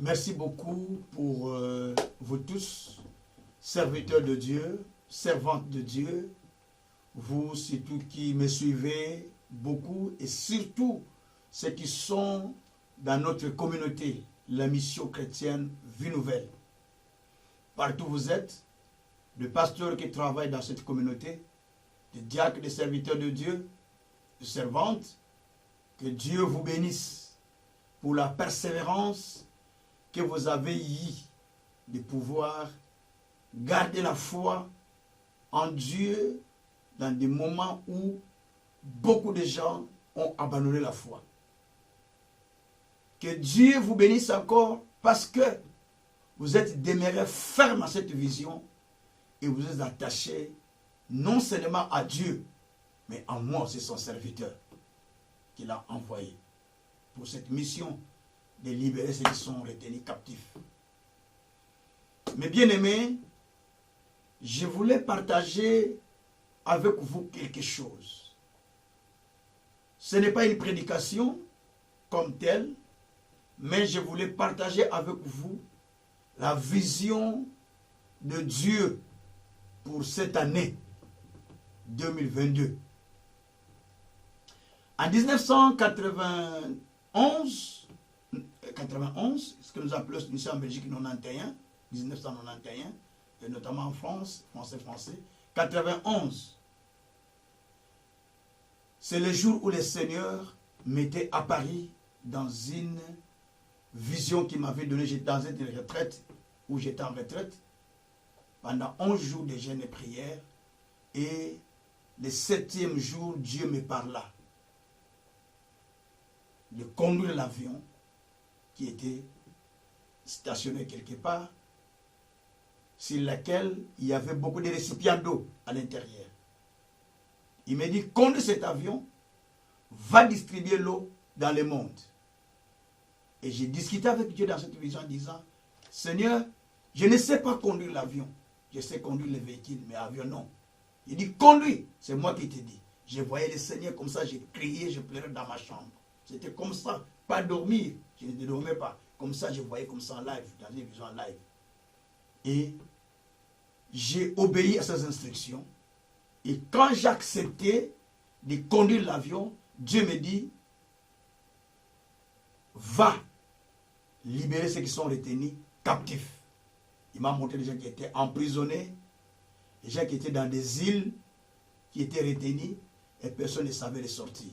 Merci beaucoup pour vous tous, serviteurs de Dieu, servantes de Dieu, vous surtout qui me suivez beaucoup et surtout ceux qui sont dans notre communauté, la mission chrétienne Vie Nouvelle. Partout où vous êtes, le pasteur qui travaille dans cette communauté, les diacres, les serviteurs de Dieu, les servantes, que Dieu vous bénisse pour la persévérance que vous avez eu de pouvoir garder la foi en Dieu dans des moments où beaucoup de gens ont abandonné la foi. Que Dieu vous bénisse encore parce que vous êtes demeurés fermes à cette vision et vous êtes attachés non seulement à Dieu, mais à moi, c'est son serviteur qu'il a envoyé pour cette mission de libérer ceux qui sont retenus captifs. Mes bien-aimés, je voulais partager avec vous quelque chose. Ce n'est pas une prédication comme telle, mais je voulais partager avec vous la vision de Dieu pour cette année 2022. En 1991, ce que nous appelons ici en Belgique 91, 1991, et notamment en France, français, 91, c'est le jour où le Seigneur m'était apparu dans une vision qu'il m'avait donnée. J'étais dans une retraite, où j'étais en retraite, pendant 11 jours de jeûne et prière, et le 7e jour, Dieu me parla de conduire l'avion qui était stationné quelque part, sur laquelle il y avait beaucoup de récipients d'eau à l'intérieur. Il m'a dit, conduis cet avion, va distribuer l'eau dans le monde. Et j'ai discuté avec Dieu dans cette vision en disant, Seigneur, je ne sais pas conduire l'avion, je sais conduire les véhicules, mais l'avion non. Il dit, conduis, c'est moi qui t'ai dit. Je voyais le Seigneur comme ça, j'ai crié, je pleurais dans ma chambre. C'était comme ça, pas dormir, je ne dormais pas. Comme ça, je voyais comme ça en live, dans une vision en live. Et j'ai obéi à ses instructions. Et quand j'ai accepté de conduire l'avion, Dieu me dit, va libérer ceux qui sont retenus captifs. Il m'a montré des gens qui étaient emprisonnés, des gens qui étaient dans des îles, qui étaient retenus, et personne ne savait les sortir.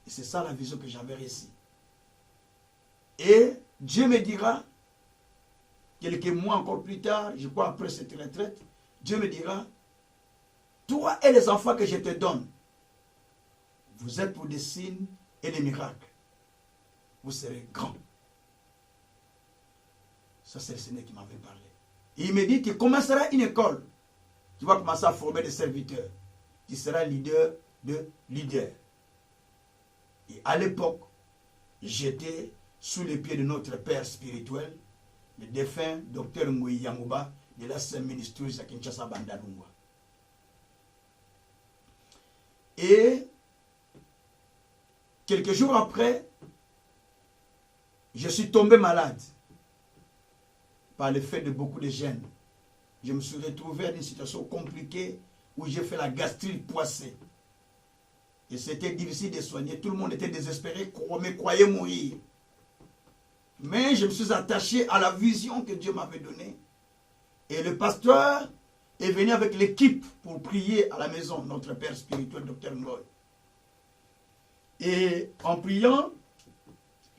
Et c'est ça la vision que j'avais reçue. Et Dieu me dira, quelques mois encore plus tard, je crois après cette retraite, Dieu me dira, toi et les enfants que je te donne, vous êtes pour des signes et des miracles. Vous serez grands. Ça, c'est le Seigneur qui m'avait parlé. Et il me dit, tu commenceras une école. Tu vas commencer à former des serviteurs. Tu seras leader de leaders. Et à l'époque, j'étais sous les pieds de notre père spirituel, le défunt Dr Ngoyi Yamouba de la Saint Ministries à Kinshasa Bandalungwa. Et quelques jours après, je suis tombé malade par le fait de beaucoup de gènes. Je me suis retrouvé dans une situation compliquée où j'ai fait la gastrite poissée. Et c'était difficile de soigner. Tout le monde était désespéré, me croyait mourir. Mais je me suis attaché à la vision que Dieu m'avait donnée. Et le pasteur est venu avec l'équipe pour prier à la maison, notre père spirituel, Dr Ngoy. Et en priant,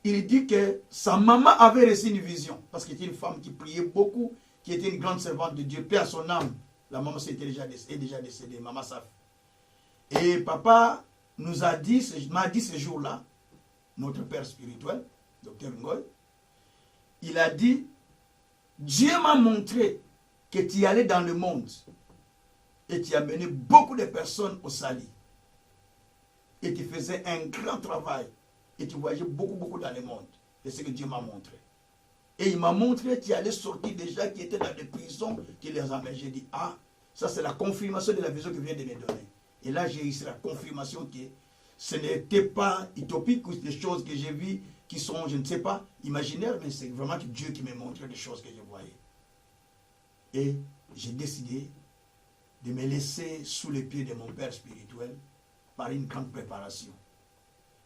il dit que sa maman avait reçu une vision, parce qu'elle était une femme qui priait beaucoup, qui était une grande servante de Dieu, paix à son âme. La maman est déjà décédée, maman Saf. Et papa m'a dit ce jour-là, notre père spirituel, Dr Ngoy, il a dit, Dieu m'a montré que tu allais dans le monde et tu as mené beaucoup de personnes au salut. Et tu faisais un grand travail et tu voyageais beaucoup dans le monde. C'est ce que Dieu m'a montré. Et il m'a montré que tu allais sortir des gens qui étaient dans des prisons, qui les emmènent. J'ai dit, ah, ça c'est la confirmation de la vision que vient de me donner. Et là, j'ai eu la confirmation que ce n'était pas utopique ou des choses que j'ai vues qui sont, je ne sais pas, imaginaires, mais c'est vraiment Dieu qui m'a montré des choses que je voyais. Et j'ai décidé de me laisser sous les pieds de mon père spirituel par une grande préparation.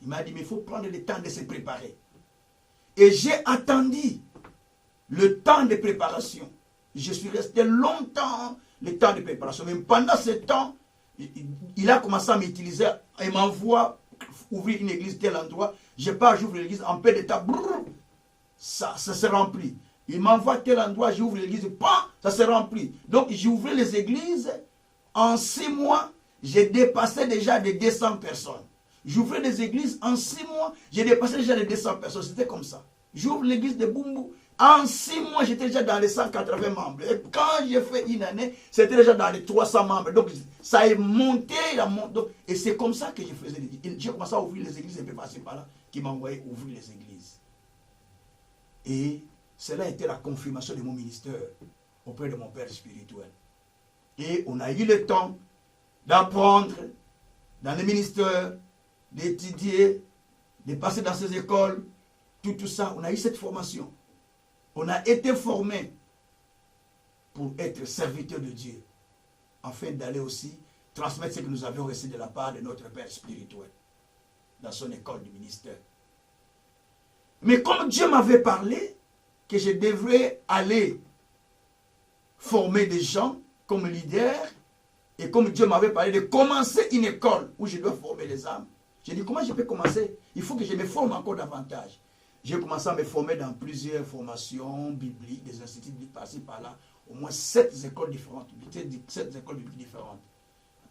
Il m'a dit, mais il faut prendre le temps de se préparer. Et j'ai attendu le temps de préparation. Je suis resté longtemps le temps de préparation. Mais pendant ce temps, il a commencé à m'utiliser. Il m'envoie ouvrir une église tel endroit. Je pars, j'ouvre l'église, en peu de temps, brrr, ça se remplit. Il m'envoie tel endroit, j'ouvre l'église, ça se remplit. Donc j'ai ouvert les églises. En 6 mois, j'ai dépassé déjà de 200 personnes. J'ouvrais des églises, en 6 mois, j'ai dépassé déjà les 200 personnes. C'était comme ça. J'ouvre l'église de Bumbu. En 6 mois, j'étais déjà dans les 180 membres. Et quand j'ai fait une année, c'était déjà dans les 300 membres. Donc, ça est monté. Et c'est comme ça que je faisais. J'ai commencé à ouvrir les églises un peu passé par là, qui m'envoyaient ouvrir les églises. Et cela a été la confirmation de mon ministère auprès de mon père spirituel. Et on a eu le temps d'apprendre dans le ministère, d'étudier, de passer dans ces écoles, tout ça. On a eu cette formation. On a été formés pour être serviteurs de Dieu, afin d'aller aussi transmettre ce que nous avions reçu de la part de notre Père spirituel, dans son école du ministère. Mais comme Dieu m'avait parlé, que je devrais aller former des gens comme leader, et comme Dieu m'avait parlé de commencer une école où je dois former les âmes, j'ai dit, comment je peux commencer? Il faut que je me forme encore davantage. J'ai commencé à me former dans plusieurs formations bibliques, des instituts bibliques par-ci, par-là, au moins 7 écoles différentes, 7 écoles bibliques différentes.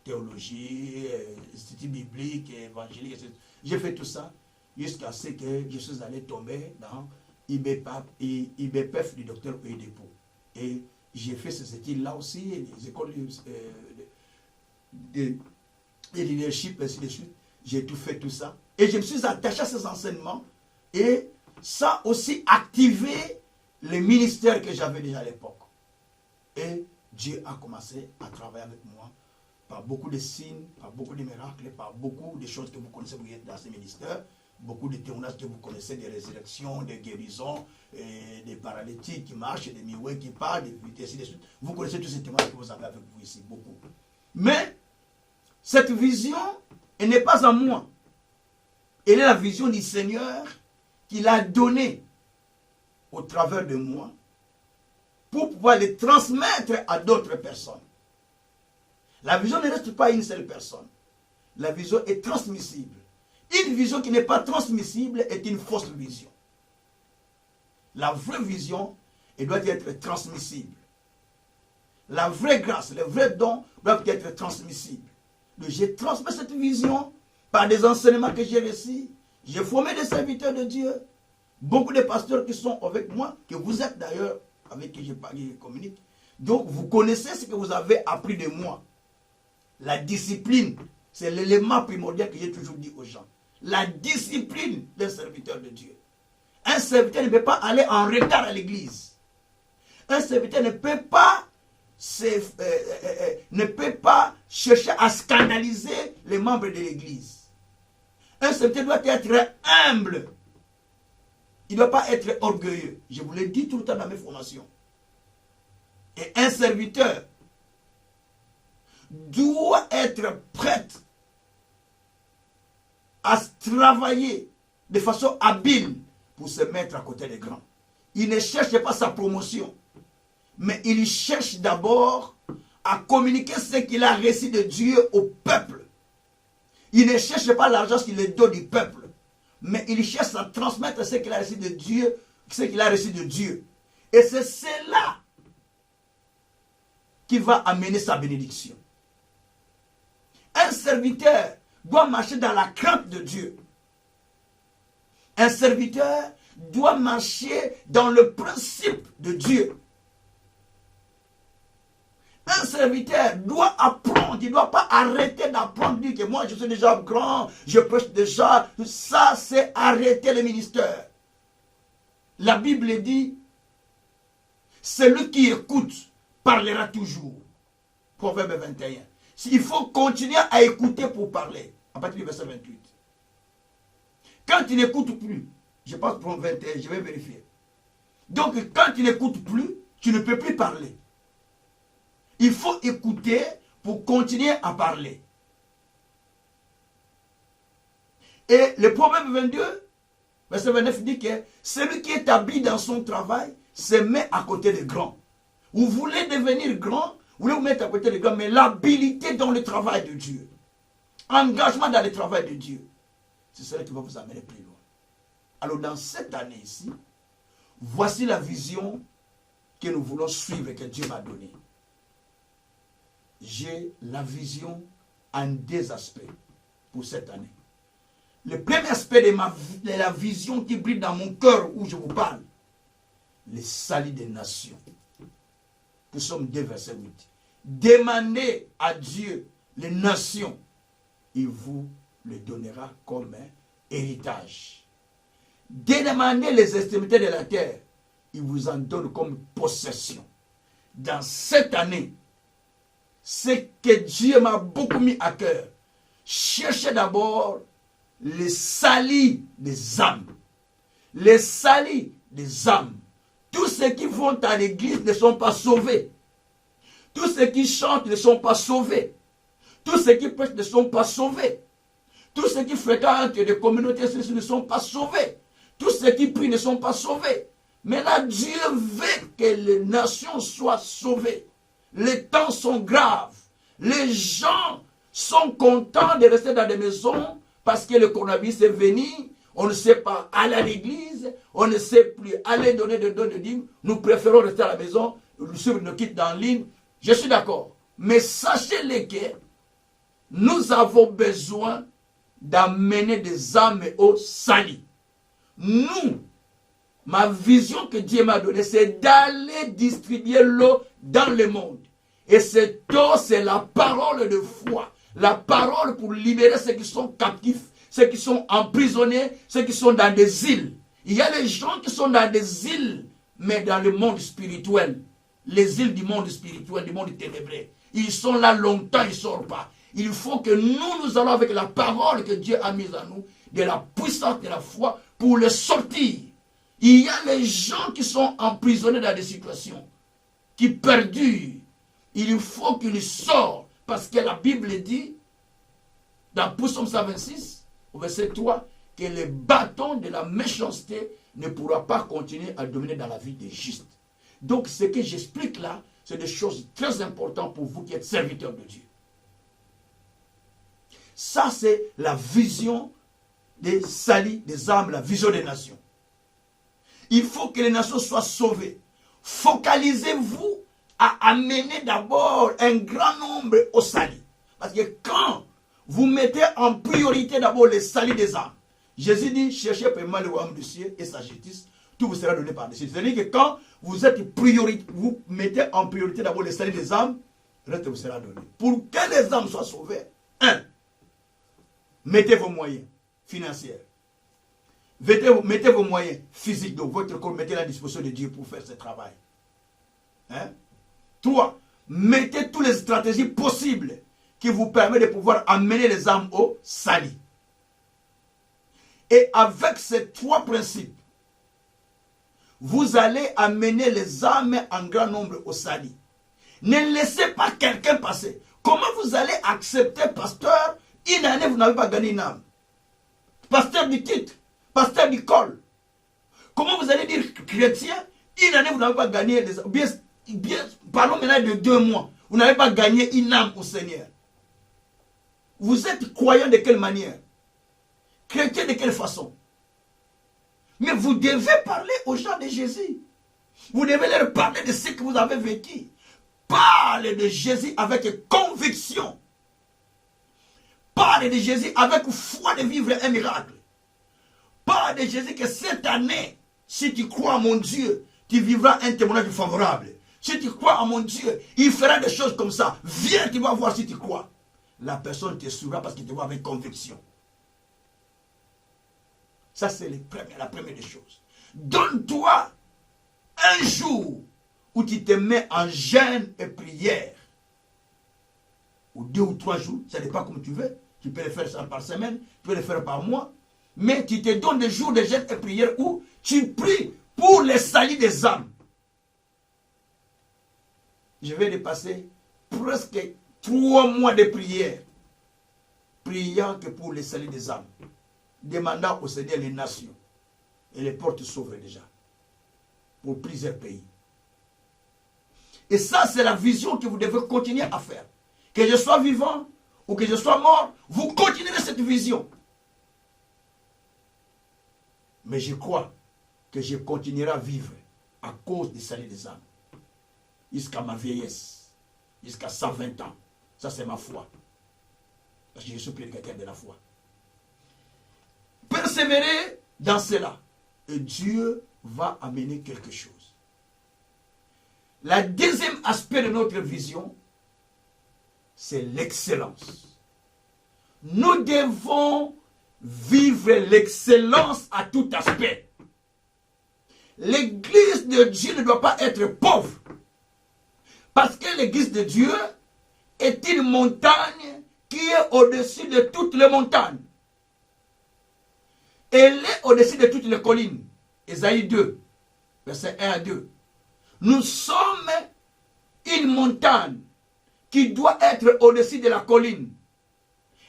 Théologie, institut biblique, évangélique, etc. J'ai fait tout ça jusqu'à ce que je suis allé tomber dans IBPF du docteur Oyedepo. Et j'ai fait ces études-là aussi, les écoles de leadership, ainsi de suite. J'ai tout fait, tout ça. Et je me suis attaché à ces enseignements. Et ça aussi activé le ministère que j'avais déjà à l'époque. Et Dieu a commencé à travailler avec moi par beaucoup de signes, par beaucoup de miracles, par beaucoup de choses que vous connaissez dans ce ministère. Beaucoup de témoignages que vous connaissez, des résurrections, des guérisons, des paralytiques qui marchent, des miouets qui parlent, des vitesses, ainsi de suite. Vous connaissez tous ces témoignages que vous avez avec vous ici, beaucoup. Mais cette vision, elle n'est pas en moi. Elle est la vision du Seigneur qu'il a donnée au travers de moi pour pouvoir les transmettre à d'autres personnes. La vision ne reste pas à une seule personne. La vision est transmissible. Une vision qui n'est pas transmissible est une fausse vision. La vraie vision, elle doit être transmissible. La vraie grâce, les vrais dons doivent être transmissibles. Donc j'ai transmis cette vision par des enseignements que j'ai reçus. J'ai formé des serviteurs de Dieu. Beaucoup de pasteurs qui sont avec moi, que vous êtes d'ailleurs, avec qui je communique. Donc vous connaissez ce que vous avez appris de moi. La discipline, c'est l'élément primordial que j'ai toujours dit aux gens. La discipline d'un serviteur de Dieu. Un serviteur ne peut pas aller en retard à l'église. Un serviteur ne peut pas chercher à scandaliser les membres de l'église. Un serviteur doit être humble. Il ne doit pas être orgueilleux. Je vous l'ai dit tout le temps dans mes formations. Et un serviteur doit être prêt à travailler de façon habile pour se mettre à côté des grands. Il ne cherche pas sa promotion, mais il cherche d'abord à communiquer ce qu'il a reçu de Dieu au peuple. Il ne cherche pas l'argent qu'il est donné du peuple, mais il cherche à transmettre ce qu'il a reçu de Dieu, ce qu'il a reçu de Dieu. Et c'est cela qui va amener sa bénédiction. Un serviteur doit marcher dans la crainte de Dieu. Un serviteur doit marcher dans le principe de Dieu. Un serviteur doit apprendre, il ne doit pas arrêter d'apprendre, dire que moi je suis déjà grand, je prêche déjà. Ça, c'est arrêter le ministère. La Bible dit, celui qui écoute parlera toujours. Proverbe 21. Il faut continuer à écouter pour parler. À partir du verset 28. Quand tu n'écoutes plus, Je pense pour 21, je vais vérifier. Donc quand tu n'écoutes plus, tu ne peux plus parler. Il faut écouter pour continuer à parler. Et le Proverbe 22, verset 29 dit que celui qui est établi dans son travail se met à côté des grands. Vous voulez devenir grand, vous voulez vous mettre à côté des grands, mais l'habilité dans le travail de Dieu, engagement dans le travail de Dieu, c'est cela qui va vous amener plus loin. Alors dans cette année ici, voici la vision que nous voulons suivre, que Dieu m'a donnée. J'ai la vision en deux aspects pour cette année. Le premier aspect de la vision qui brille dans mon cœur où je vous parle, le salut des nations. Nous sommes 2 verset 8. Demandez à Dieu les nations, il vous les donnera comme héritage. Demandez les extrémités de la terre, il vous en donne comme possession. Dans cette année, ce que Dieu m'a beaucoup mis à cœur, cherchez d'abord le salut des âmes. Le salut des âmes. Tous ceux qui vont à l'église ne sont pas sauvés. Tous ceux qui chantent ne sont pas sauvés. Tous ceux qui prêchent ne sont pas sauvés. Tous ceux qui fréquentent des communautés ne sont pas sauvés. Tous ceux qui prient ne sont pas sauvés. Mais là, Dieu veut que les nations soient sauvées. Les temps sont graves. Les gens sont contents de rester dans des maisons parce que le coronavirus est venu. On ne sait pas aller à l'église. On ne sait plus aller donner des dons de dîmes. Nous préférons rester à la maison, suivre nos kits en ligne. Je suis d'accord. Mais sachez-le que nous avons besoin d'amener des âmes au salut. Nous, ma vision que Dieu m'a donnée, c'est d'aller distribuer l'eau dans le monde. Et cette eau, c'est la parole de foi. La parole pour libérer ceux qui sont captifs, ceux qui sont emprisonnés, ceux qui sont dans des îles. Il y a les gens qui sont dans des îles, mais dans le monde spirituel. Les îles du monde spirituel, du monde ténébreux. Ils sont là longtemps, ils ne sortent pas. Il faut que nous allons avec la parole que Dieu a mise en nous, de la puissance de la foi, pour les sortir. Il y a les gens qui sont emprisonnés dans des situations qui perdurent. Il faut qu'ils sortent. Parce que la Bible dit, dans Psaume 126, au verset 3, que le bâton de la méchanceté ne pourra pas continuer à dominer dans la vie des justes. Donc ce que j'explique là, c'est des choses très importantes pour vous qui êtes serviteurs de Dieu. Ça, c'est la vision des saluts des âmes, la vision des nations. Il faut que les nations soient sauvées. Focalisez-vous à amener d'abord un grand nombre au salut. Parce que quand vous mettez en priorité d'abord le salut des âmes, Jésus dit, cherchez premièrement le royaume du ciel et sa justice, tout vous sera donné par-dessus. C'est-à-dire que quand vous mettez en priorité d'abord le salut des âmes, le reste vous sera donné. Pour que les âmes soient sauvées, 1. Mettez vos moyens financiers. Mettez vos moyens physiques, donc votre corps, mettez à la disposition de Dieu pour faire ce travail. 3. Mettez toutes les stratégies possibles qui vous permettent de pouvoir amener les âmes au salut. Et avec ces 3 principes, vous allez amener les âmes en grand nombre au salut. Ne laissez pas quelqu'un passer. Comment vous allez accepter, pasteur, une année vous n'avez pas gagné une âme? Pasteur du titre, pasteur du col. Comment vous allez dire chrétien, une année vous n'avez pas gagné les âmes? Parlons maintenant de 2 mois. Vous n'avez pas gagné une âme au Seigneur. Vous êtes croyant de quelle manière? Chrétien de quelle façon? Mais vous devez parler aux gens de Jésus. Vous devez leur parler de ce que vous avez vécu. Parlez de Jésus avec conviction. Parlez de Jésus avec foi de vivre un miracle. Parlez de Jésus que cette année, si tu crois à mon Dieu, tu vivras un témoignage favorable. Si tu crois à mon Dieu, il fera des choses comme ça. Viens, tu vas voir si tu crois. La personne te suivra parce qu'il te voit avec conviction. Ça, c'est la première des choses. Donne-toi un jour où tu te mets en jeûne et prière. Ou 2 ou 3 jours, ça dépend comme tu veux. Tu peux le faire ça par semaine, tu peux le faire par mois. Mais tu te donnes des jours de jeûne et prière où tu pries pour le salut des âmes. Je vais dépasser presque 3 mois de prière, priant que pour le salut des âmes, demandant au Seigneur les nations. Et les portes s'ouvrent déjà pour plusieurs pays. Et ça, c'est la vision que vous devez continuer à faire. Que je sois vivant ou que je sois mort, vous continuerez cette vision. Mais je crois que je continuerai à vivre à cause du salut des âmes. Jusqu'à ma vieillesse, jusqu'à 120 ans. Ça, c'est ma foi. Parce que je suis prédicateur de la foi. Persévérer dans cela. Et Dieu va amener quelque chose. Le deuxième aspect de notre vision, c'est l'excellence. Nous devons vivre l'excellence à tout aspect. L'église de Dieu ne doit pas être pauvre. Parce que l'église de Dieu est une montagne qui est au-dessus de toutes les montagnes. Elle est au-dessus de toutes les collines. Ésaïe 2, versets 1 à 2. Nous sommes une montagne qui doit être au-dessus de la colline.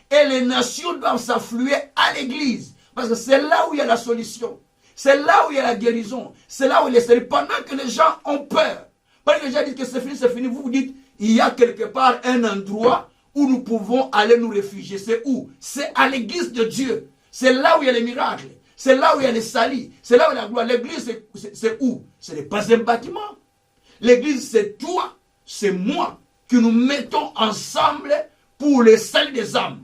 Et les nations doivent s'affluer à l'église. Parce que c'est là où il y a la solution. C'est là où il y a la guérison. C'est là où il y a le salut. Pendant que les gens ont peur. Pendant que les gens disent que c'est fini, vous vous dites, il y a quelque part un endroit où nous pouvons aller nous réfugier. C'est où? C'est à l'église de Dieu. C'est là où il y a les miracles. C'est là où il y a les salis. C'est là où il y a la gloire. L'église, c'est où? Ce n'est pas un bâtiment. L'église, c'est toi, c'est moi, que nous mettons ensemble pour le salut des âmes.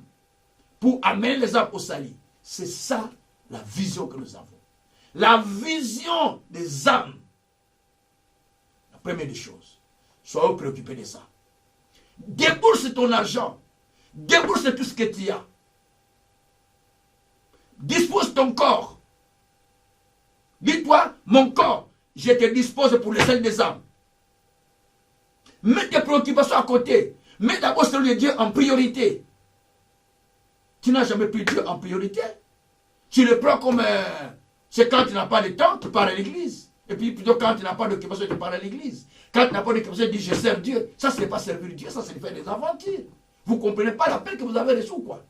Pour amener les âmes au salut. C'est ça la vision que nous avons. La vision des âmes. La première des choses. Sois préoccupé de ça. Débourse ton argent. Débourse tout ce que tu as. Dispose ton corps. Dis-toi, mon corps, je te dispose pour le salut des âmes. Mets tes préoccupations à côté. Mets d'abord celui de Dieu en priorité. Tu n'as jamais pris Dieu en priorité. Tu le prends comme... c'est quand tu n'as pas de temps, tu pars à l'église. Et puis plutôt quand tu n'as pas d'occupation, tu pars à l'église. Quand tu n'as pas d'occupation, tu dis je sers Dieu. Ça, ce n'est pas servir Dieu, ça c'est faire des aventures. Vous ne comprenez pas l'appel que vous avez reçu ou quoi?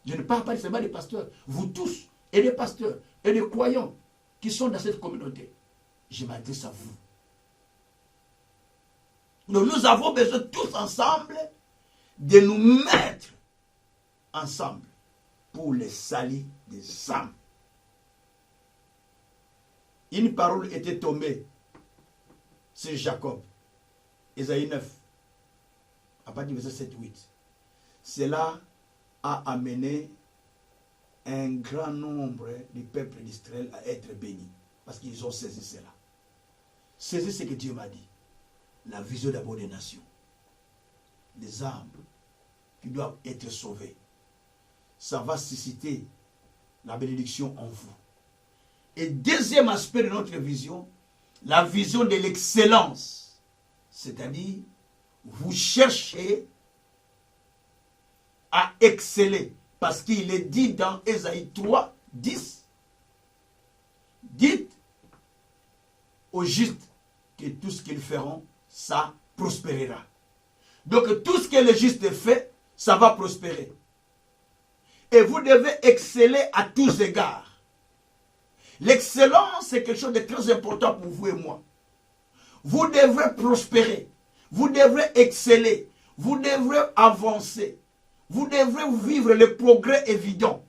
Je ne parle pas seulement des pasteurs. Vous tous, et des pasteurs, et des croyants qui sont dans cette communauté. Je m'adresse à vous. Donc nous avons besoin tous ensemble de nous mettre ensemble pour le salut des âmes. Une parole était tombée sur Jacob. Ésaïe 9, à partir du verset 7-8. Cela a amené un grand nombre du peuple d'Israël à être bénis. Parce qu'ils ont saisi cela. Saisi ce que Dieu m'a dit. La vision d'abord des nations. Des âmes qui doivent être sauvées. Ça va susciter la bénédiction en vous. Et deuxième aspect de notre vision, la vision de l'excellence. C'est-à-dire, vous cherchez à exceller. Parce qu'il est dit dans Ésaïe 3, 10, dites aux justes que tout ce qu'ils feront, ça prospérera. Donc tout ce que le juste fait, ça va prospérer. Et vous devez exceller à tous égards. L'excellence, c'est quelque chose de très important pour vous et moi. Vous devrez prospérer. Vous devrez exceller. Vous devrez avancer. Vous devrez vivre le progrès évident.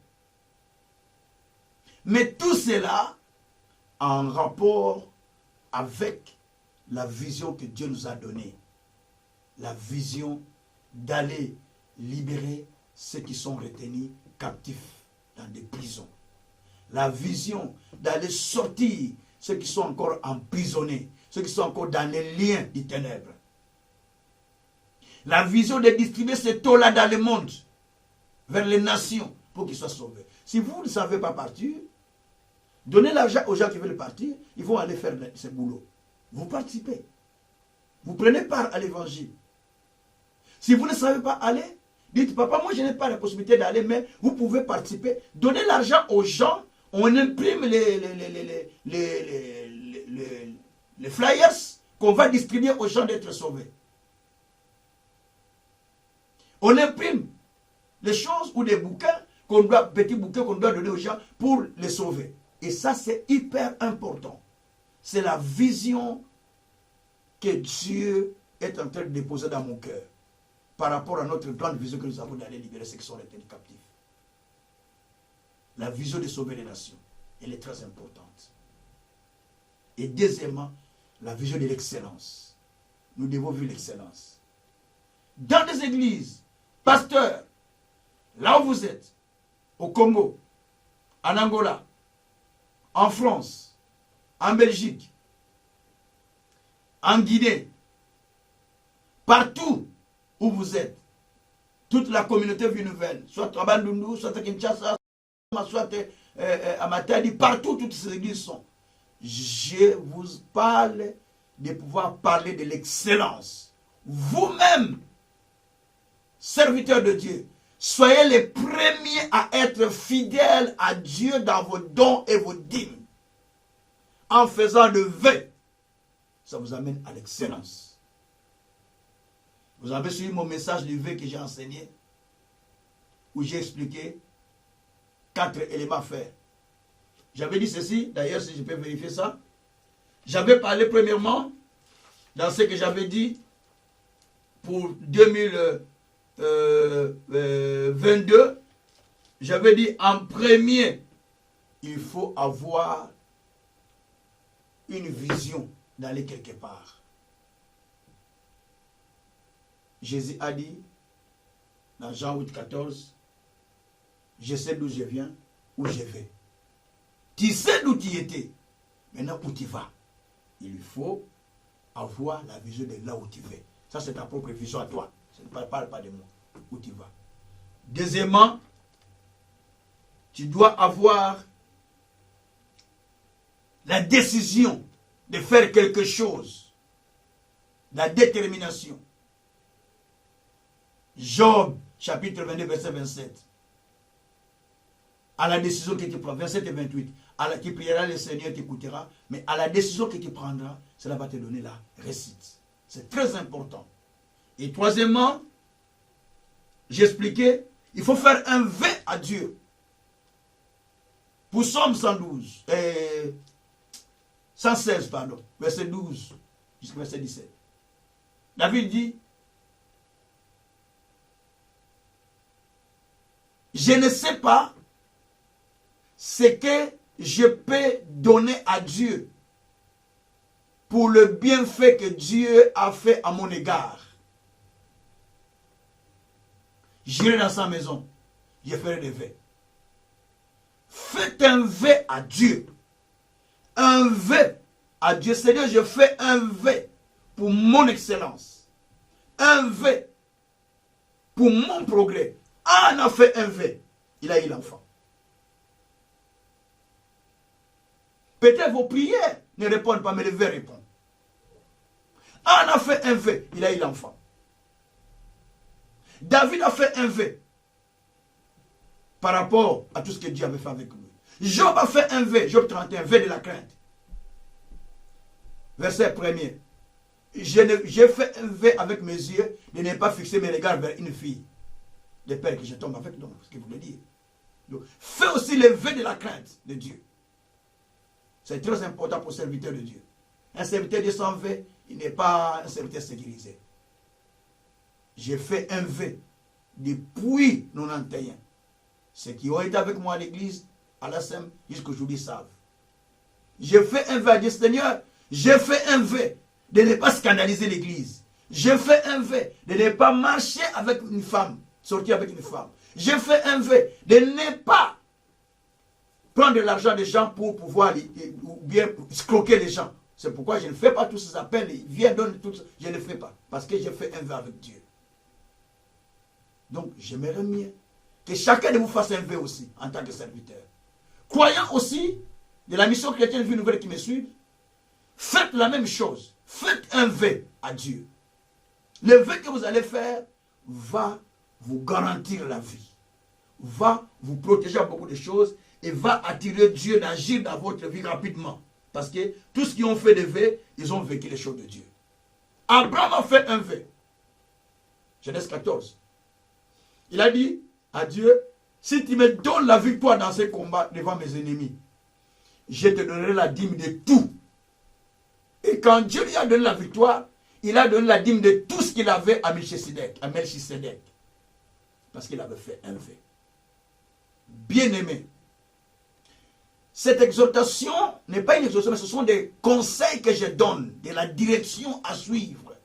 Mais tout cela en rapport avec la vision que Dieu nous a donnée. La vision d'aller libérer ceux qui sont retenus captifs dans des prisons. La vision d'aller sortir ceux qui sont encore emprisonnés, ceux qui sont encore dans les liens des ténèbres. La vision de distribuer ce taux-là dans le monde, vers les nations, pour qu'ils soient sauvés. Si vous ne savez pas partir, donnez l'argent aux gens qui veulent partir, ils vont aller faire ce boulot. Vous participez. Vous prenez part à l'évangile. Si vous ne savez pas aller, Dites, papa, moi je n'ai pas la possibilité d'aller, mais vous pouvez participer. Donnez l'argent aux gens, on imprime les flyers qu'on va distribuer aux gens d'être sauvés. On imprime les choses ou des bouquins, petits bouquins qu'on doit donner aux gens pour les sauver. Et ça, c'est hyper important. C'est la vision que Dieu est en train de déposer dans mon cœur par rapport à notre grande vision que nous avons d'aller libérer ceux qui sont restés captifs. La vision de sauver les nations, elle est très importante. Et deuxièmement, la vision de l'excellence. Nous devons vivre l'excellence. Dans des églises, pasteurs, là où vous êtes, au Congo, en Angola, en France, en Belgique, en Guinée, partout où vous êtes, toute la communauté vie nouvelle, soit à Bandundu, soit à Kinshasa, soit à Matadi, partout toutes ces églises sont. Je vous parle de pouvoir parler de l'excellence. Vous-même, serviteurs de Dieu, soyez les premiers à être fidèles à Dieu dans vos dons et vos dîmes. En faisant le vœu, ça vous amène à l'excellence. Vous avez suivi mon message du vœu que j'ai enseigné, où j'ai expliqué 4 éléments à faire. J'avais dit ceci, d'ailleurs si je peux vérifier ça. J'avais parlé premièrement, dans ce que j'avais dit, pour 2022, j'avais dit en premier, il faut avoir une vision d'aller quelque part. Jésus a dit, dans Jean 8, 14, je sais d'où je viens, où je vais. Tu sais d'où tu étais, maintenant où tu vas. Il faut avoir la vision de là où tu vas. Ça, c'est ta propre vision à toi. Ça ne parle pas de moi. Où tu vas. Deuxièmement, tu dois avoir la décision de faire quelque chose. La détermination. Job, chapitre 22, verset 27. À la décision que tu prends, verset 28. Tu prieras le Seigneur, t'écoutera, mais à la décision que tu prendras, cela va te donner la réussite. C'est très important. Et troisièmement, j'expliquais, il faut faire un vœu à Dieu. Pour Somme 116, pardon, verset 12 jusqu'au verset 17. David dit, je ne sais pas ce que je peux donner à Dieu pour le bienfait que Dieu a fait à mon égard. J'irai dans sa maison, je ferai des vœux. Faites un vœu à Dieu. Un vœu à Dieu. Seigneur, je fais un vœu pour mon excellence. Un vœu pour mon progrès. Anne a fait un vœu. Il a eu l'enfant. Peut-être vos prières ne répondent pas, mais le vœu répond. Anne a fait un vœu. Il a eu l'enfant. David a fait un vœu par rapport à tout ce que Dieu avait fait avec lui. Job a fait un vœu. Job 31, vœu de la crainte. Verset 1er. J'ai fait un vœu avec mes yeux de ne pas fixer mes regards vers une fille. De peur que je tombe avec, donc, ce que vous voulez dire. Donc, fais aussi le vœu de la crainte de Dieu. C'est très important pour le serviteur de Dieu. Un serviteur de son vœu, il n'est pas un serviteur sécurisé. J'ai fait un vœu depuis 91. Ceux qui ont été avec moi à l'église, à la SEM, jusqu'aujourd'hui savent. J'ai fait un vœu à Dieu, Seigneur. J'ai fait un vœu de ne pas scandaliser l'église. J'ai fait un vœu de ne pas marcher avec une femme, sortir avec une femme. J'ai fait un vœu de ne pas prendre de l'argent des gens pour pouvoir ou bien escroquer les gens. C'est pourquoi je ne fais pas tous ces appels. Viens, donne tout ça. Je ne le fais pas. Parce que j'ai fait un vœu avec Dieu. Donc, j'aimerais mieux que chacun de vous fasse un vœu aussi, en tant que serviteur. Croyant aussi de la mission chrétienne Vie Nouvelle qui me suit, faites la même chose. Faites un vœu à Dieu. Le vœu que vous allez faire va vous garantir la vie, va vous protéger à beaucoup de choses et va attirer Dieu d'agir dans votre vie rapidement. Parce que tous ceux qui ont fait des vœux, ils ont vécu les choses de Dieu. Abraham a fait un vœu. Genèse 14. Il a dit à Dieu, si tu me donnes la victoire dans ce combat devant mes ennemis, je te donnerai la dîme de tout. Et quand Dieu lui a donné la victoire, il a donné la dîme de tout ce qu'il avait à Melchisedec. Parce qu'il avait fait un vœu. Bien-aimé, cette exhortation n'est pas une exhortation, mais ce sont des conseils que je donne, de la direction à suivre.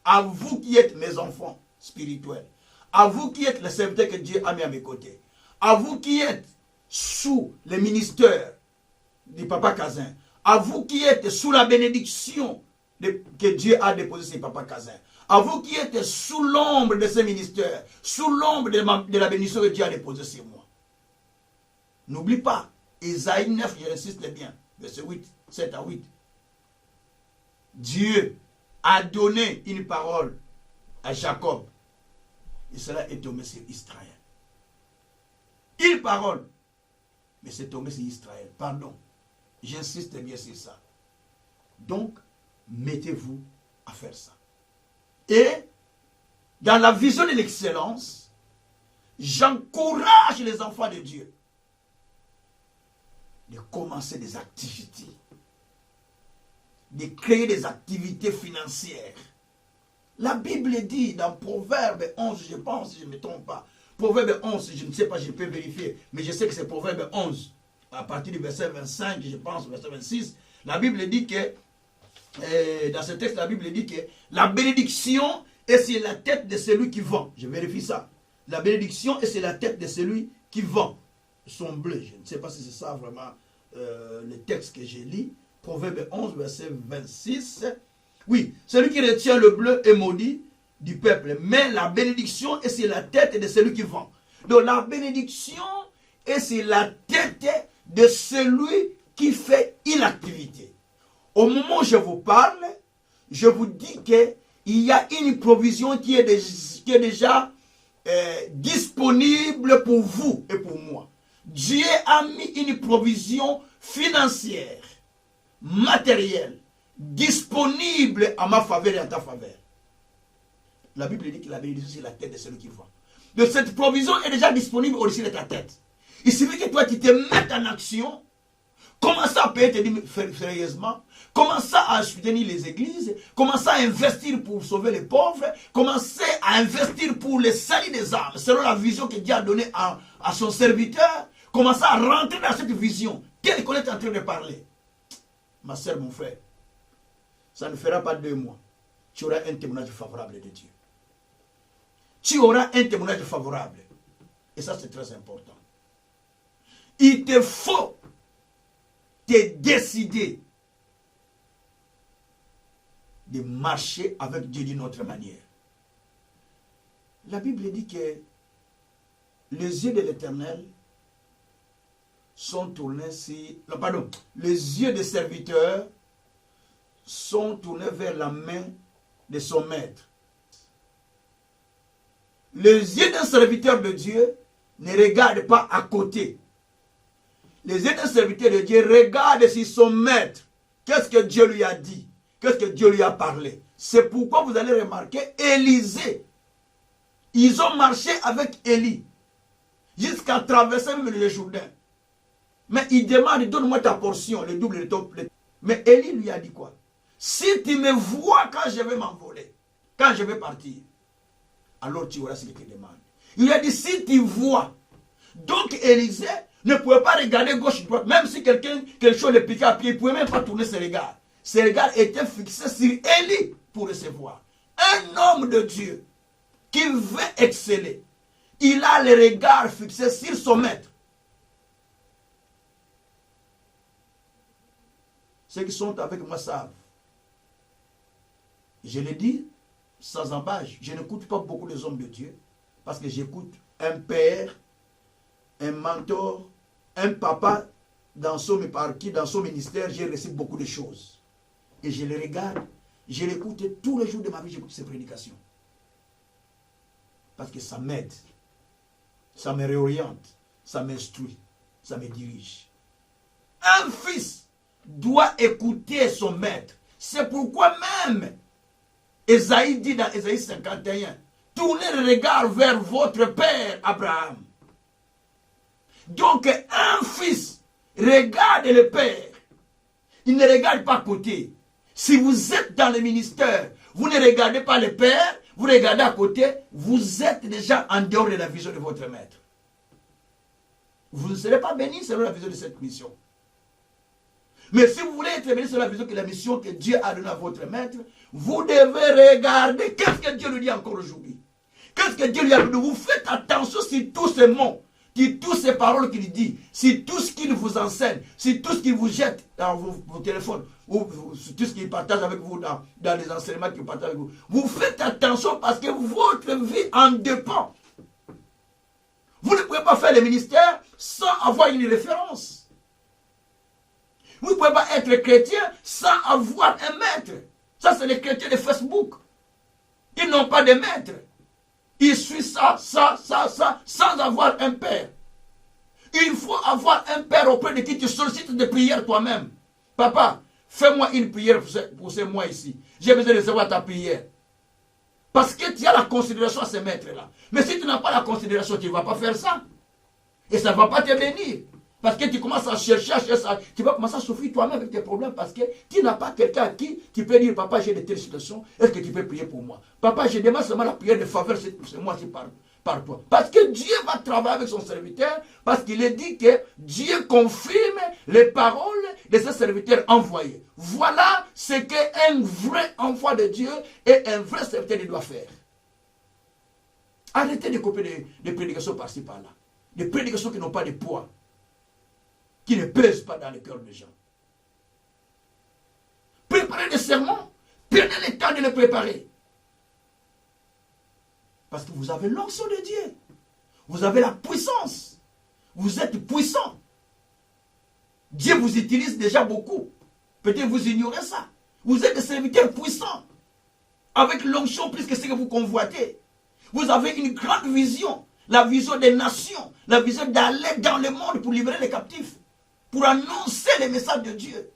À vous qui êtes mes enfants spirituels, à vous qui êtes les serviteurs que Dieu a mis à mes côtés, à vous qui êtes sous le ministère du Papa Kazin, à vous qui êtes sous la bénédiction que Dieu a déposée sur Papa Kazin, à vous qui êtes sous l'ombre de ce ministère, sous l'ombre de la bénédiction que Dieu a déposée sur moi. N'oublie pas, Ésaïe 9, j'insiste bien, verset 8, 7 à 8. Dieu a donné une parole à Jacob, et cela est tombé sur Israël. Une parole, mais c'est tombé sur Israël. Pardon, j'insiste bien sur ça. Donc, mettez-vous à faire ça. Et, dans la vision de l'excellence, j'encourage les enfants de Dieu de commencer des activités, de créer des activités financières. La Bible dit dans Proverbe 11, je pense, si je ne me trompe pas, Proverbe 11, je ne sais pas, je peux vérifier, mais je sais que c'est Proverbe 11, à partir du verset 25, je pense, verset 26, la Bible dit que, dans ce texte, la Bible dit que la bénédiction est sur la tête de celui qui vend. Je vérifie ça. La bénédiction est sur la tête de celui qui vend. Son bleu, je ne sais pas si c'est ça vraiment le texte que j'ai lu. Proverbe 11, verset 26. Oui, celui qui retient le bleu est maudit du peuple, mais la bénédiction est sur la tête de celui qui vend. Donc la bénédiction est sur la tête de celui qui fait une activité. Au moment où je vous parle, je vous dis qu'il y a une provision qui est déjà disponible pour vous et pour moi. Dieu a mis une provision financière, matérielle, disponible à ma faveur et à ta faveur. La Bible dit que la bénédiction c'est la tête de celui qui vend. Donc cette provision est déjà disponible au-dessus de ta tête. Il suffit que toi tu te mettes en action, commence à payer tes dîmes sérieusement, commence à soutenir les églises, commence à investir pour sauver les pauvres, commence à investir pour le salut des âmes, selon la vision que Dieu a donnée à son serviteur. Commence à rentrer dans cette vision telle qu'on est en train de parler. Ma soeur, mon frère, ça ne fera pas 2 mois. Tu auras un témoignage favorable de Dieu. Tu auras un témoignage favorable. Et ça, c'est très important. Il te faut te décider de marcher avec Dieu d'une autre manière. La Bible dit que les yeux de l'Éternel sont tournés sur... Non, pardon. Les yeux des serviteurs sont tournés vers la main de son maître. Les yeux d'un serviteur de Dieu ne regardent pas à côté. Les yeux d'un serviteur de Dieu regardent sur son maître. Qu'est-ce que Dieu lui a dit? Qu'est-ce que Dieu lui a parlé? C'est pourquoi vous allez remarquer Élisée. Ils ont marché avec Élie jusqu'à traverser même le Jourdain. Mais il demande, donne-moi ta portion, le double de ton plaid. Mais Élie lui a dit quoi? Si tu me vois quand je vais m'envoler, quand je vais partir, alors tu auras ce qu'il te demande. Il lui a dit, si tu vois. Donc Élisée ne pouvait pas regarder gauche droite, même si quelque chose le piquait à pied, il ne pouvait même pas tourner ses regards. Ses regards étaient fixés sur Élie pour recevoir. Un homme de Dieu qui veut exceller, il a les regards fixés sur son maître. Ceux qui sont avec moi savent. Je le dis sans embâche. Je n'écoute pas beaucoup les hommes de Dieu parce que j'écoute un père, un mentor, un papa dans son ministère. J'ai reçu beaucoup de choses. Et je les regarde, je l'écoute tous les jours de ma vie, j'écoute ses prédications. Parce que ça m'aide. Ça me réoriente. Ça m'instruit. Ça me dirige. Un fils doit écouter son maître. C'est pourquoi même Ésaïe dit dans Ésaïe 51, tournez le regard vers votre père Abraham. Donc un fils regarde le père. Il ne regarde pas à côté. Si vous êtes dans le ministère, vous ne regardez pas le père, vous regardez à côté, vous êtes déjà en dehors de la vision de votre maître. Vous ne serez pas béni selon la vision de cette mission. Mais si vous voulez être béni selon la vision que la mission que Dieu a donnée à votre maître, vous devez regarder qu'est-ce que Dieu lui dit encore aujourd'hui. Qu'est-ce que Dieu lui a dit. Vous faites attention sur tous ces mots, sur toutes ces paroles qu'il dit, sur tout ce qu'il vous enseigne, sur tout ce qu'il vous jette dans vos téléphones, ou sur tout ce qu'il partage avec vous dans les enseignements qu'il partage avec vous. Vous faites attention parce que votre vie en dépend. Vous ne pouvez pas faire le ministère sans avoir une référence. Vous ne pouvez pas être chrétien sans avoir un maître. Ça, c'est les chrétiens de Facebook. Ils n'ont pas de maître. Ils suivent ça, sans avoir un père. Il faut avoir un père auprès de qui tu sollicites des prières toi-même. Papa, fais-moi une prière pour ce mois ici. J'ai besoin de recevoir ta prière. Parce que tu as la considération à ce maître-là. Mais si tu n'as pas la considération, tu ne vas pas faire ça. Et ça ne va pas te bénir. Parce que tu commences à chercher, tu vas commencer à souffrir toi-même avec tes problèmes parce que tu n'as pas quelqu'un à qui tu peux dire, papa, j'ai de telles situations, est-ce que tu peux prier pour moi? Papa, je demande seulement la prière de faveur, c'est moi qui parle par toi. Parce que Dieu va travailler avec son serviteur, parce qu'il est dit que Dieu confirme les paroles de ses serviteurs envoyés. Voilà ce qu'un vrai enfant de Dieu et un vrai serviteur doit faire. Arrêtez de copier des prédications par-ci par-là. Des prédications qui n'ont pas de poids, qui ne pèsent pas dans le cœur des gens. Préparez des sermons, prenez le temps de les préparer. Parce que vous avez l'onction de Dieu. Vous avez la puissance. Vous êtes puissant. Dieu vous utilise déjà beaucoup. Peut-être vous ignorez ça. Vous êtes des serviteurs puissants. Avec l'onction plus que ce que vous convoitez. Vous avez une grande vision. La vision des nations. La vision d'aller dans le monde pour libérer les captifs. Pour annoncer les messages de Dieu.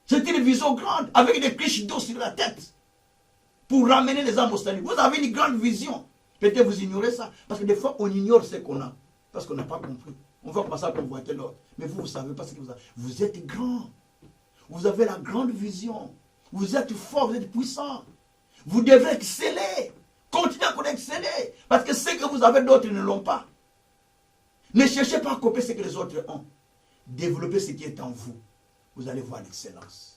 C'est une vision grande. Avec des cliches d'eau sur la tête. Pour ramener les âmes au salut. Vous avez une grande vision. Peut-être vous ignorez ça. Parce que des fois, on ignore ce qu'on a. Parce qu'on n'a pas compris. On va commencer à convoiter l'autre. Mais vous savez pas ce que vous avez. Vous êtes grand. Vous avez la grande vision. Vous êtes fort, vous êtes puissant. Vous devez exceller. Continuez à exceller. Parce que ce que vous avez, d'autres ne l'ont pas. Ne cherchez pas à copier ce que les autres ont. Développez ce qui est en vous. Vous allez voir l'excellence.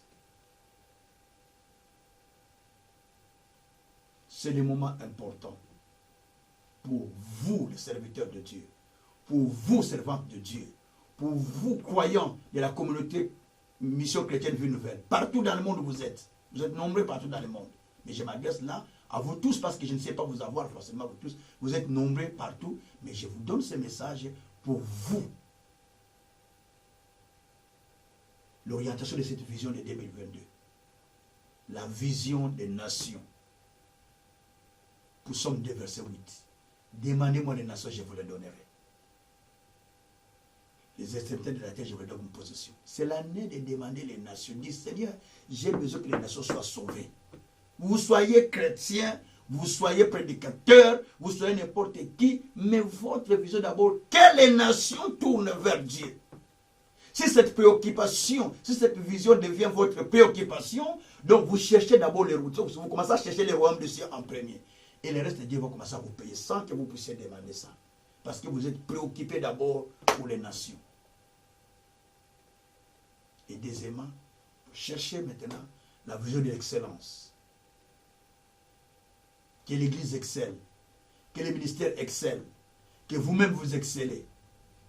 C'est le moment important pour vous, les serviteurs de Dieu, pour vous, servantes de Dieu, pour vous, croyants de la communauté Mission Chrétienne Vie Nouvelle, partout dans le monde où vous êtes nombreux partout dans le monde, mais je m'adresse là à vous tous parce que je ne sais pas vous avoir forcément, vous tous, vous êtes nombreux partout, mais je vous donne ce message pour vous. L'orientation de cette vision de 2022, la vision des nations. Psaume 2, verset 8. Demandez-moi les nations, je vous les donnerai. Les extrémités de la terre, je vous donne une possession. C'est l'année de demander les nations. Dis, Seigneur, j'ai besoin que les nations soient sauvées. Vous soyez chrétien, vous soyez prédicateur, vous soyez n'importe qui, mais votre vision d'abord, que les nations tournent vers Dieu. Si cette préoccupation, si cette vision devient votre préoccupation, donc vous cherchez d'abord les routes. Vous commencez à chercher les royaumes de Dieu en premier. Et le reste de Dieu va commencer à vous payer sans que vous puissiez demander ça. Parce que vous êtes préoccupé d'abord pour les nations. Et deuxièmement, cherchez maintenant la vision de l'excellence. Que l'Église excelle. Que le ministère excelle. Que vous-même vous excellez.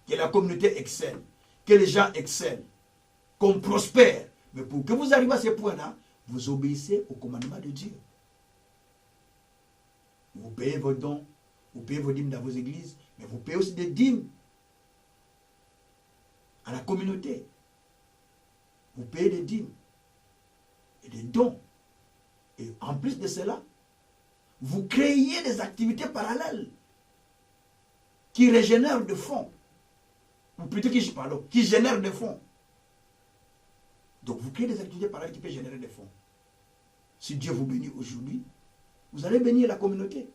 Que la communauté excelle. Que les gens excellent. Qu'on prospère. Mais pour que vous arriviez à ce point-là, vous obéissez au commandement de Dieu. Vous payez vos dons, vous payez vos dîmes dans vos églises, mais vous payez aussi des dîmes à la communauté. Vous payez des dîmes et des dons. Et en plus de cela, vous créez des activités parallèles qui régénèrent des fonds. Ou plutôt qui génèrent des fonds. Donc vous créez des activités parallèles qui peuvent générer des fonds. Si Dieu vous bénit aujourd'hui, vous allez bénir la communauté.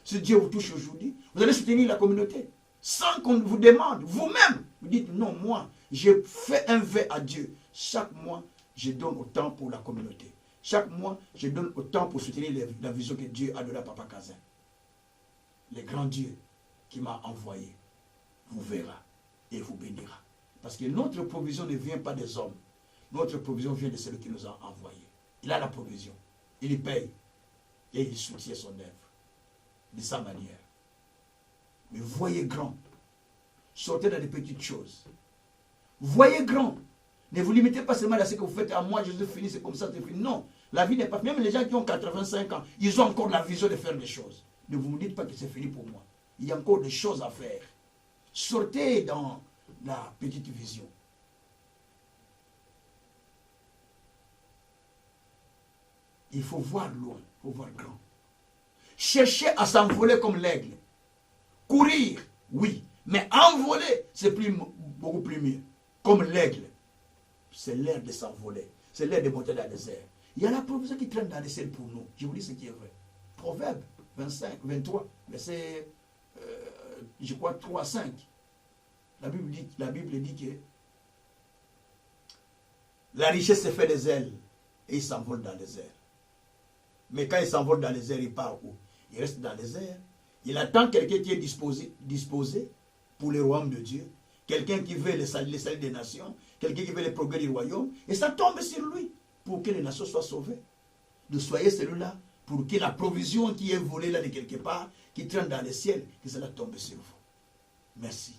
Si Dieu vous touche aujourd'hui, vous allez soutenir la communauté. Sans qu'on vous demande, vous-même, vous dites non, moi, j'ai fait un vœu à Dieu. Chaque mois, je donne autant pour la communauté. Chaque mois, je donne autant pour soutenir la vision que Dieu a donnée à Papa Kazin. Le grand Dieu qui m'a envoyé vous verra et vous bénira. Parce que notre provision ne vient pas des hommes. Notre provision vient de celui qui nous a envoyés. Il a la provision. Il y paye. Et il soutient son œuvre. De sa manière. Mais voyez grand. Sortez dans des petites choses. Voyez grand. Ne vous limitez pas seulement à ce que vous faites. À moi, je suis fini, c'est comme ça, c'est fini. Non. La vie n'est pas... Même les gens qui ont 85 ans, ils ont encore la vision de faire des choses. Ne vous dites pas que c'est fini pour moi. Il y a encore des choses à faire. Sortez dans la petite vision. Il faut voir loin, il faut voir grand. Cherchez à s'envoler comme l'aigle. Courir, oui. Mais envoler, c'est beaucoup plus mieux. Comme l'aigle. C'est l'air de s'envoler. C'est l'air de monter dans le désert. Il y a la provision qui traîne dans les ciels pour nous. Je vous dis ce qui est vrai. Proverbe 25, 23, verset, je crois, 3 à 5. La Bible dit que la richesse se fait des ailes et il s'envole dans les airs. Mais quand il s'envole dans les airs, il part où? Il reste dans les airs. Il attend quelqu'un qui est disposé pour le royaume de Dieu. Quelqu'un qui veut le salut des nations. Quelqu'un qui veut le progrès du royaume. Et ça tombe sur lui pour que les nations soient sauvées. De soyez celui-là pour que la provision qui est volée là de quelque part, qui traîne dans les ciels, que cela tombe sur vous. Merci.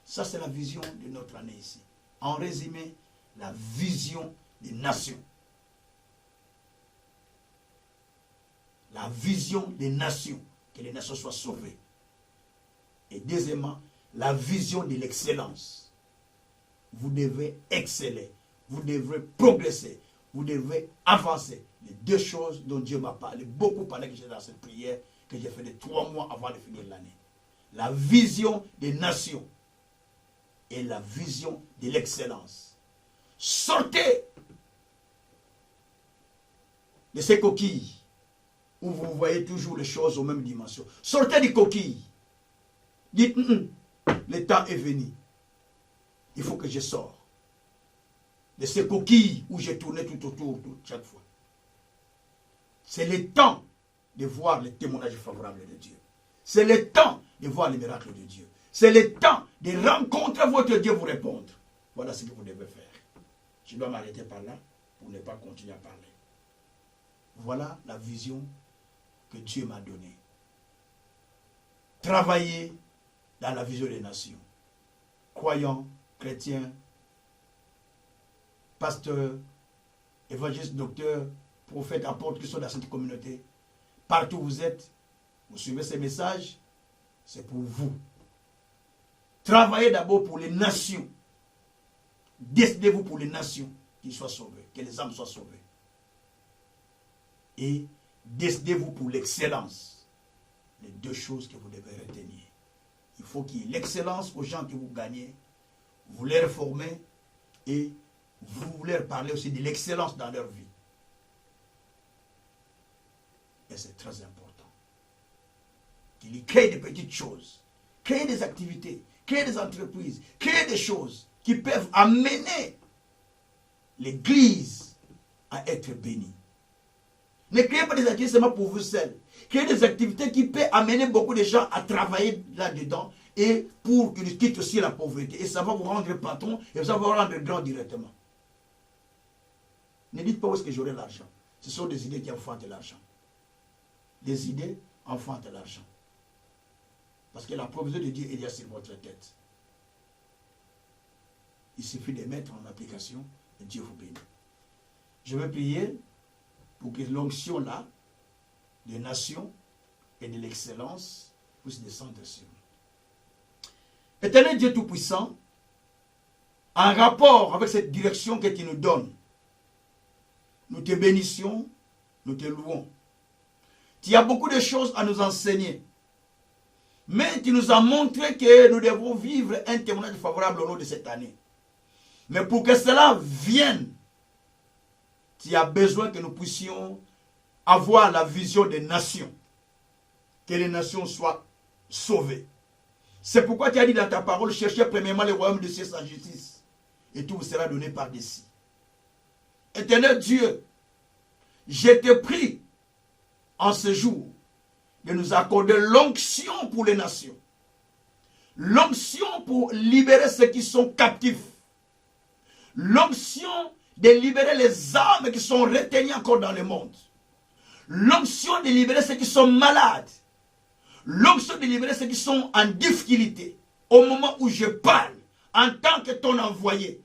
Ça, c'est la vision de notre année ici. En résumé, la vision des nations. La vision des nations. Que les nations soient sauvées. Et deuxièmement, la vision de l'excellence. Vous devez exceller. Vous devez progresser. Vous devez avancer. Les deux choses dont Dieu m'a parlé, beaucoup parlé que j'ai dans cette prière, que j'ai fait de 3 mois avant de finir l'année. La vision des nations et la vision de l'excellence. Sortez de ces coquilles où vous voyez toujours les choses aux mêmes dimensions. Sortez des coquilles. Dites, le temps est venu. Il faut que je sorte de ces coquilles où j'ai tourné tout autour chaque fois. C'est le temps de voir les témoignages favorables de Dieu. C'est le temps de voir les miracles de Dieu. C'est le temps de rencontrer votre Dieu vous répondre. Voilà ce que vous devez faire. Je dois m'arrêter par là pour ne pas continuer à parler. Voilà la vision que Dieu m'a donnée. Travailler dans la vision des nations. Croyants, chrétiens, pasteurs, évangélistes, docteurs, prophètes, apôtres qui sont dans cette communauté. Partout où vous êtes, vous suivez ces messages, c'est pour vous. Travaillez d'abord pour les nations. Décidez-vous pour les nations qu'ils soient sauvées, que les âmes soient sauvées. Et décidez-vous pour l'excellence. Les deux choses que vous devez retenir. Il faut qu'il y ait l'excellence aux gens que vous gagnez. Vous les reformez et vous leur parlez aussi de l'excellence dans leur vie. Et c'est très important. Qu'il y crée des petites choses, créer des activités, créer des entreprises, créer des choses qui peuvent amener l'Église à être bénie. Ne créez pas des activités seulement pour vous seuls. Créez des activités qui peuvent amener beaucoup de gens à travailler là-dedans et pour qu'ils quittent aussi la pauvreté. Et ça va vous rendre patron et ça va vous rendre grand directement. Ne dites pas où est-ce que j'aurai l'argent. Ce sont des idées qui enfantent l'argent. Des idées enfantent l'argent. Parce que la provision de Dieu est déjà sur votre tête. Il suffit de mettre en application et Dieu vous bénit. Je vais prier pour que l'onction là, des nations et de l'excellence puisse descendre sur nous. Éternel Dieu Tout-Puissant, en rapport avec cette direction que tu nous donnes, nous te bénissions, nous te louons. Tu as beaucoup de choses à nous enseigner. Mais tu nous as montré que nous devons vivre un témoignage favorable au long de cette année. Mais pour que cela vienne, tu as besoin que nous puissions avoir la vision des nations. Que les nations soient sauvées. C'est pourquoi tu as dit dans ta parole, cherchez premièrement le royaume de Dieu, sa justice. Et tout vous sera donné par-dessus. Éternel Dieu, je te prie en ce jour de nous accorder l'onction pour les nations. L'onction pour libérer ceux qui sont captifs. L'onction de libérer les âmes qui sont retenues encore dans le monde. L'onction de libérer ceux qui sont malades. L'onction de libérer ceux qui sont en difficulté. Au moment où je parle, en tant que ton envoyé,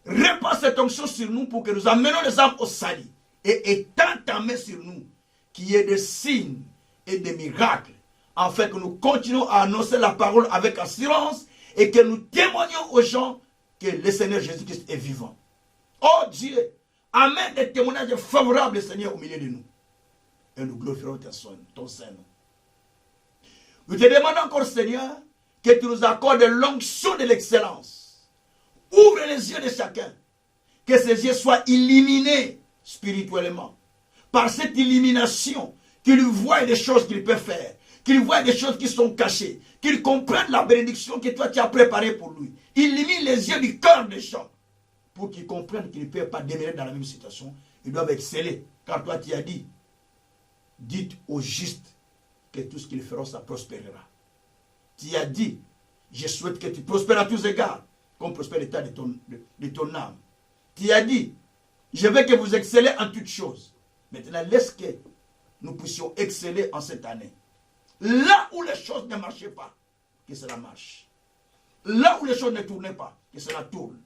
répands cette onction sur nous pour que nous amenions les âmes au salut. Et étends ta main sur nous, qu'il y ait des signes et des miracles, afin que nous continuons à annoncer la parole avec assurance et que nous témoignions aux gens que le Seigneur Jésus-Christ est vivant. Oh Dieu, amène des témoignages favorables, Seigneur, au milieu de nous. Et nous glorifierons ton Saint-Nom. Nous te demandons encore, Seigneur, que tu nous accordes l'onction de l'excellence. Ouvre les yeux de chacun. Que ses yeux soient illuminés spirituellement. Par cette illumination, qu'il voie des choses qu'il peut faire. Qu'il voie des choses qui sont cachées. Qu'il comprenne la bénédiction que toi tu as préparée pour lui. Illumine les yeux du cœur des gens. Pour qu'ils comprennent qu'ils ne peuvent pas demeurer dans la même situation. Ils doivent exceller. Car toi tu as dit, dites aux justes que tout ce qu'ils feront, ça prospérera. Tu as dit, je souhaite que tu prospères à tous égards, comme prospère l'état de ton âme. Tu as dit, je veux que vous excellez en toutes choses. Maintenant, laisse que nous puissions exceller en cette année. Là où les choses ne marchaient pas, que cela marche. Là où les choses ne tournaient pas, que cela tourne.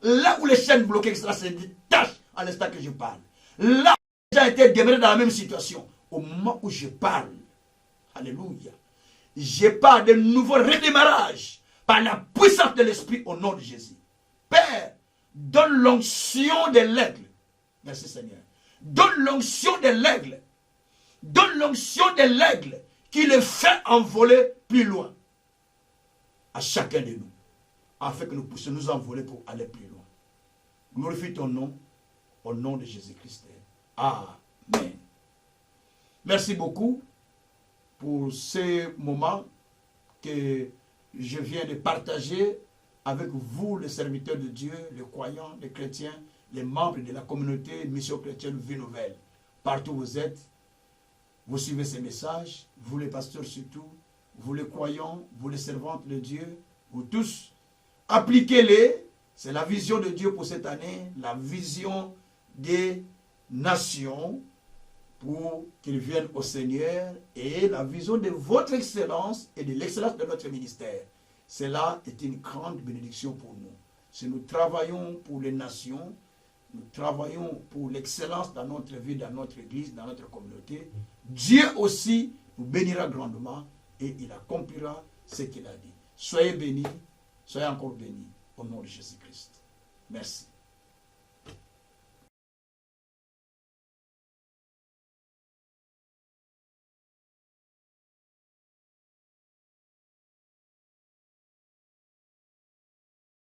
Là où les chaînes bloquées, que cela se détache à l'instant que je parle. Là où les gens étaient demeurés dans la même situation, au moment où je parle, alléluia, je parle de nouveau redémarrage par la puissance de l'Esprit au nom de Jésus. Père, donne l'onction de l'aigle. Merci Seigneur. Donne l'onction de l'aigle. Donne l'onction de l'aigle qui le fait envoler plus loin à chacun de nous, afin que nous puissions nous envoler pour aller plus loin. Glorifie ton nom au nom de Jésus-Christ. Amen. Merci beaucoup pour ces moments que je viens de partager avec vous, les serviteurs de Dieu, les croyants, les chrétiens, les membres de la communauté Mission Chrétienne Vie Nouvelle. Partout où vous êtes, vous suivez ces messages, vous les pasteurs surtout, vous les croyants, vous les servantes de Dieu, vous tous, appliquez-les. C'est la vision de Dieu pour cette année, la vision des nations, pour qu'ils viennent au Seigneur, et la vision de votre excellence et de l'excellence de notre ministère. Cela est une grande bénédiction pour nous. Si nous travaillons pour les nations, nous travaillons pour l'excellence dans notre vie, dans notre église, dans notre communauté, Dieu aussi nous bénira grandement et il accomplira ce qu'il a dit. Soyez bénis, soyez encore bénis au nom de Jésus-Christ. Merci.